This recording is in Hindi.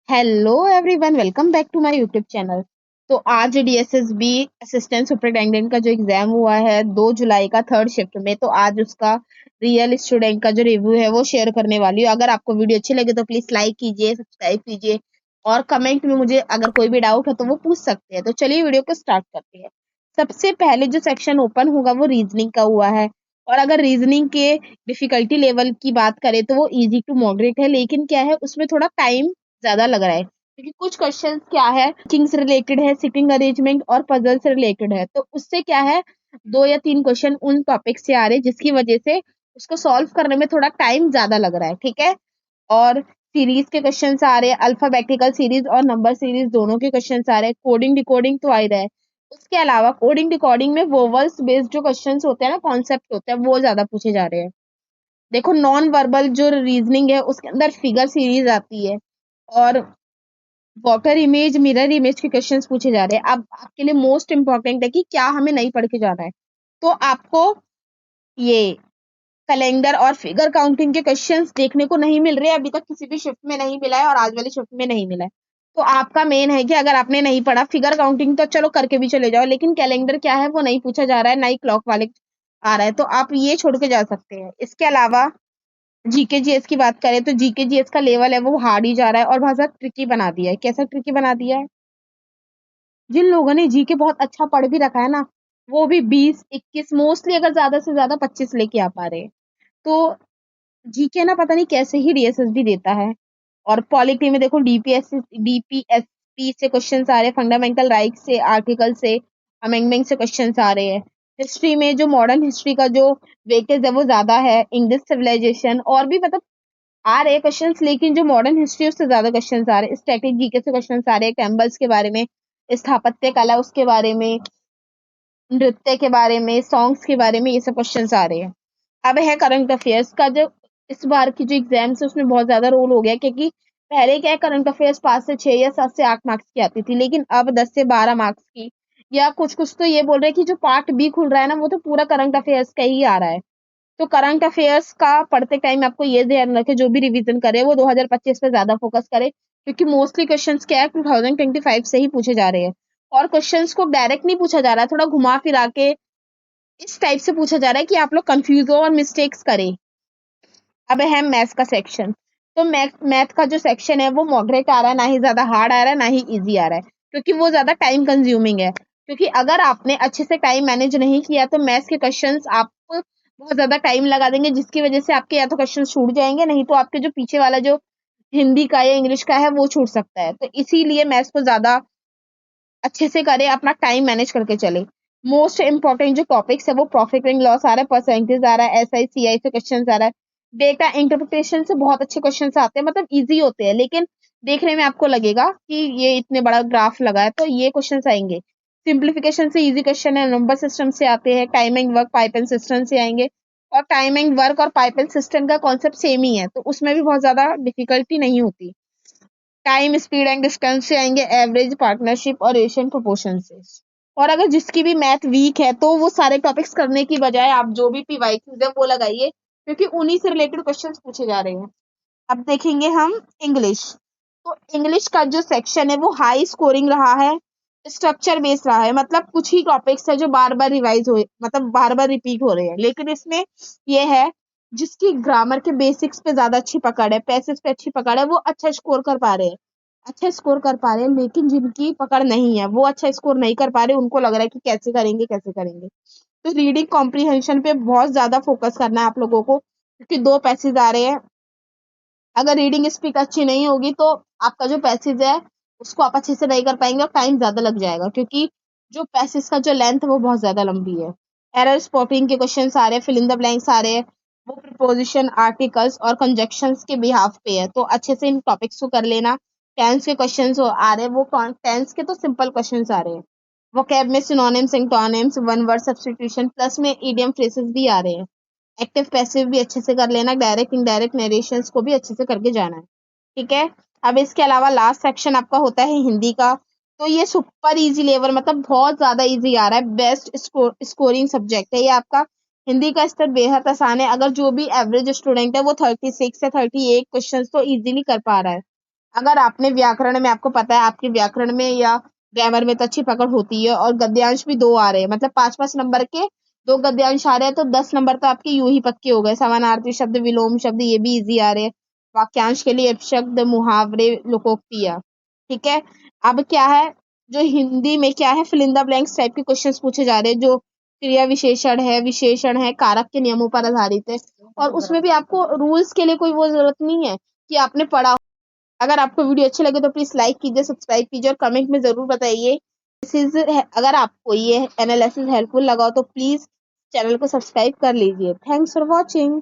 Hello everyone, welcome back to my YouTube channel. तो आज डीएसएसबी असिस्टेंट सुपरिटेंडेंट का जो एग्जाम हुआ है 2 जुलाई का थर्ड शिफ्ट में, तो आज उसका रियल स्टूडेंट का जो रिव्यू है वो शेयर करने वाली हूँ। अगर आपको वीडियो अच्छी लगे तो प्लीज लाइक कीजिए, सब्सक्राइब कीजिए और कमेंट में मुझे अगर कोई भी डाउट है तो वो पूछ सकते हैं। तो चलिए वीडियो को स्टार्ट करते हैं। सबसे पहले जो सेक्शन ओपन होगा वो रीजनिंग का हुआ है। और अगर रीजनिंग के डिफिकल्टी लेवल की बात करें तो वो इजी टू मॉडरेट है, लेकिन क्या है उसमें थोड़ा टाइम ज्यादा लग रहा है क्योंकि कुछ क्वेश्चंस क्या है किंग से रिलेटेड है, सिटिंग अरेंजमेंट और पजल से रिलेटेड है। तो उससे क्या है 2 या 3 क्वेश्चन उन टॉपिक से आ रहे हैं जिसकी वजह से उसको सॉल्व करने में थोड़ा टाइम ज्यादा लग रहा है। ठीक है। और सीरीज के क्वेश्चन आ रहे हैं, अल्फाबेटिकल सीरीज और नंबर सीरीज दोनों के क्वेश्चन आ रहे हैं। कोडिंग डिकोडिंग तो आ ही रहा है। उसके अलावा कोडिंग डिकोडिंग में वोवल्स बेस्ड जो क्वेश्चन होते हैं ना, कॉन्सेप्ट होते हैं, वो ज्यादा पूछे जा रहे हैं। देखो नॉन वर्बल जो रीजनिंग है उसके अंदर फिगर सीरीज आती है और वाटर इमेज मिरर इमेज के क्वेश्चंस पूछे जा रहे हैं। अब आपके लिए मोस्ट इंपॉर्टेंट है कि क्या हमें नहीं पढ़ के जाना है। तो आपको ये कैलेंडर और फिगर काउंटिंग के क्वेश्चंस देखने को नहीं मिल रहे, अभी तक किसी भी शिफ्ट में नहीं मिला है और आज वाली शिफ्ट में नहीं मिला है। तो आपका मेन है कि अगर आपने नहीं पढ़ा फिगर काउंटिंग तो चलो करके भी चले जाओ, लेकिन कैलेंडर क्या है वो नहीं पूछा जा रहा है, ना ही क्लॉक वाले आ रहा है, तो आप ये छोड़ के जा सकते हैं। इसके अलावा जीके जीएस की बात करें तो जीके जीएस का लेवल है वो हार्ड ही जा रहा है और बहुत ज्यादा ट्रिकी बना दिया है। कैसा ट्रिकी बना दिया है? जिन लोगों ने जीके बहुत अच्छा पढ़ भी रखा है ना, वो भी 20 21 मोस्टली अगर ज्यादा से ज्यादा 25 लेके आ पा रहे हैं। तो जीके ना पता नहीं कैसे ही डीएसएसबी देता है। और पॉलिटी में देखो डीपीएसपी से क्वेश्चंस आ रहे हैं, फंडामेंटल राइट से, आर्टिकल से, अमेंडमेंट से क्वेश्चंस आ रहे हैं। हिस्ट्री में जो मॉडर्न हिस्ट्री का जो वेटेज है वो ज्यादा है, इंग्लिश सिविलाइजेशन और भी मतलब आ रहे क्वेश्चंस, लेकिन जो मॉडर्न हिस्ट्री उससे ज्यादा क्वेश्चंस आ रहे हैं। स्टैटिक जीके से क्वेश्चंस आ रहे हैं, टेम्पल्स के बारे में, स्थापत्य कला उसके बारे में, नृत्य के बारे में, सॉन्ग्स के बारे में, ये सब क्वेश्चंस आ रहे हैं। अब है करंट अफेयर्स का जो इस बार की जो एग्जाम्स है उसमें बहुत ज्यादा रोल हो गया, क्योंकि पहले क्या है करंट अफेयर्स 5 से 6 या 7 से 8 मार्क्स की आती थी, लेकिन अब 10 से 12 मार्क्स की, या कुछ कुछ तो ये बोल रहे हैं कि जो पार्ट बी खुल रहा है ना वो तो पूरा करंट अफेयर्स का ही आ रहा है। तो करंट अफेयर्स का पढ़ते टाइम आपको ये ध्यान रखे जो भी रिवीजन करे वो 2025 पे ज्यादा फोकस करे, क्योंकि मोस्टली क्वेश्चंस क्या है 2025 से ही पूछे जा रहे हैं। और क्वेश्चंस को डायरेक्ट नहीं पूछा जा रहा है, थोड़ा घुमा फिरा के इस टाइप से पूछा जा रहा है कि आप लोग कंफ्यूज हो और मिस्टेक्स करें। अब है मैथ्स का सेक्शन। तो मैथ का जो सेक्शन है वो मॉडरेट आ रहा है, ना ही ज्यादा हार्ड आ रहा है ना ही इजी आ रहा है, क्योंकि वो ज्यादा टाइम कंज्यूमिंग है। क्योंकि अगर आपने अच्छे से टाइम मैनेज नहीं किया तो मैथ्स के क्वेश्चंस आप बहुत ज्यादा टाइम लगा देंगे, जिसकी वजह से आपके या तो क्वेश्चन छूट जाएंगे, नहीं तो आपके जो पीछे वाला जो हिंदी का या इंग्लिश का है वो छूट सकता है। तो इसीलिए मैथ्स को ज्यादा अच्छे से करें, अपना टाइम मैनेज करके चले। मोस्ट इंपॉर्टेंट जो टॉपिक्स है वो प्रॉफिट एंड लॉस आ रहा है, परसेंटेज आ रहा है, एसआई सीआई से क्वेश्चन आ रहा है, डेटा इंटरप्रिटेशन से बहुत अच्छे क्वेश्चन आते हैं, मतलब इजी होते हैं, लेकिन देखने में आपको लगेगा कि ये इतने बड़ा ग्राफ लगा है, तो ये क्वेश्चन आएंगे। सिंप्लीफिकेशन से इजी क्वेश्चन है, नंबर सिस्टम से आते हैं, टाइमिंग वर्क पाइपलाइन सिस्टम से आएंगे। और टाइमिंग वर्क और पाइपलाइन सिस्टम का कॉन्सेप्ट सेम ही है, तो उसमें भी बहुत ज्यादा डिफिकल्टी नहीं होती। टाइम स्पीड एंड डिस्टेंस से आएंगे, एवरेज, पार्टनरशिप और रेशियो प्रोपोर्शन से। और अगर जिसकी भी मैथ वीक है तो वो सारे टॉपिक्स करने की बजाय आप जो भी पीवाईक्यूज है वो लगाइए, क्योंकि उन्हीं से रिलेटेड क्वेश्चंस पूछे जा रहे हैं। अब देखेंगे हम इंग्लिश। तो इंग्लिश का जो सेक्शन है वो हाई स्कोरिंग रहा है, स्ट्रक्चर बेस्ड रहा है, मतलब कुछ ही टॉपिक्स है जो बार बार रिवाइज हो, मतलब बार बार रिपीट हो रहे हैं, लेकिन इसमें ये है जिसकी ग्रामर के बेसिक्स पे ज्यादा अच्छी पकड़ है, पैसेज पे अच्छी पकड़ है, वो अच्छा स्कोर कर पा रहे हैं। अच्छा स्कोर कर पा रहे हैं, लेकिन जिनकी पकड़ नहीं है वो अच्छा स्कोर नहीं कर पा रहे, उनको लग रहा है कि कैसे करेंगे कैसे करेंगे। तो रीडिंग कॉम्प्रीहेंशन पे बहुत ज्यादा फोकस करना है आप लोगों को, क्योंकि 2 पैसेज आ रहे हैं। अगर रीडिंग स्पीड अच्छी नहीं होगी तो आपका जो पैसेज है उसको आप अच्छे से नहीं कर पाएंगे और टाइम ज्यादा लग जाएगा, क्योंकि जो पैसेज का जो लेंथ है वो बहुत ज्यादा लंबी है। एरर स्पॉटिंग के क्वेश्चन आ रहे हैं, फिल इन द ब्लैंक्स आ रहे हैं, वो प्रीपोजिशन, आर्टिकल्स और कंजक्शंस के बिहाफ पे है, तो अच्छे से इन टॉपिक्स को कर लेना। टेंस के क्वेश्चन आ रहे हैं, वो टेंस के तो सिंपल क्वेश्चन आ रहे हैं। वोकैब में synonyms, antonyms, one word substitution plus में इडियम फ्रेसेस भी आ रहे हैं। एक्टिव पैसिव भी अच्छे से कर लेना, डायरेक्ट इनडायरेक्ट नरेशंस को भी अच्छे से करके जाना है। ठीक है। अब इसके अलावा लास्ट सेक्शन आपका होता है हिंदी का। तो ये सुपर इजी लेवल, मतलब बहुत ज्यादा इजी आ रहा है, बेस्ट स्कोरिंग सब्जेक्ट है ये आपका। हिंदी का स्तर बेहद आसान है, अगर जो भी एवरेज स्टूडेंट है वो 36 से 38 क्वेश्चन तो इजीली कर पा रहा है। अगर आपने व्याकरण में, आपको पता है आपके व्याकरण में या ग्रामर में तो अच्छी पकड़ होती है, और गद्यांश भी 2 आ रहे हैं, मतलब 5-5 नंबर के 2 गद्यांश आ रहे हैं, तो 10 नंबर तो आपके यूं ही पक्के हो गए। समानार्थी शब्द, विलोम शब्द, ये भी इजी आ रहे हैं। वाक्यांश के लिए अपशब्द, मुहावरे, लोकोक्तियां। ठीक है। अब क्या है, जो हिंदी में क्या है, fill in the blanks type के क्वेश्चंस पूछे जा रहे हैं, जो क्रिया विशेषण है, कारक के नियमों पर आधारित है, और उसमें भी आपको रूल्स के लिए कोई वो जरूरत नहीं है कि आपने पढ़ा। अगर आपको वीडियो अच्छे लगे तो प्लीज लाइक कीजिए, सब्सक्राइब कीजिए, और कमेंट में जरूर बताइए। अगर आपको ये एनालिसिस हेल्पफुल लगा हो तो प्लीज चैनल को सब्सक्राइब कर लीजिए। Thanks for watching.